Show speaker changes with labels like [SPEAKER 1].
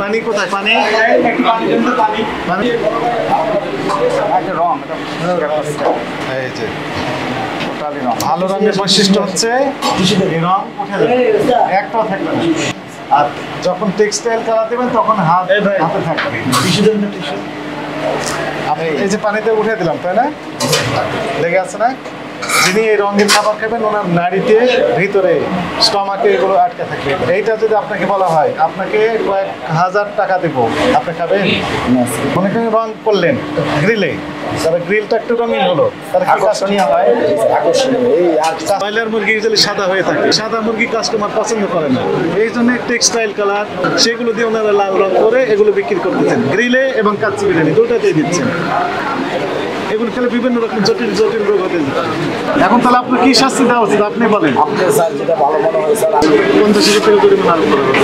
[SPEAKER 1] পানি কোথায়? পানি এই যে ভালো রঙের বৈশিষ্ট্য হচ্ছে এই রং উঠে যাবে, একটাও থাকবে না। আর যখন টেক্সটাইল কালার দেবেন তখন হাতে থাকবে। এই যে পানিতে উঠে দিলাম, তাই না? লেগে আছে না? যিনি এই রঙের খাবার খাবেন ওনার নাড়িতে ভিতরে স্টমাকে এগুলো আটকে থাকবে। এইটা যদি আপনাকে বলা হয় আপনাকে কয়েক হাজার টাকা দেবো, আপনি খাবেন? মনে করেন রং করলেন গ্রিলে, তাহলে গ্রিলটা একটু রঙিন হলো, তাহলে আকর্ষণীয় হয়। ব্রয়লার মুরগি যদি সাদা হয়ে থাকে, সাদা মুরগি কাস্টমার পছন্দ করে না, এই জন্য টেক্সটাইল কালার সেগুলো দিয়ে ওনারা লাল রং করে এগুলো বিক্রি করতেছেন গ্রিলে এবং কাচ্চি বিরিয়ানি দুটাতেই দিচ্ছেন। এগুলো খেলে বিভিন্ন রকম জটিল জটিল রোগ হতে যেত। এখন তাহলে আপনার কি শাস্তি দেওয়া উচিত আপনি বলেন?
[SPEAKER 2] আপনি স্যার যেটা ভালো মনে হয় স্যার
[SPEAKER 1] 50,000 টাকা করে আরো করা হবে।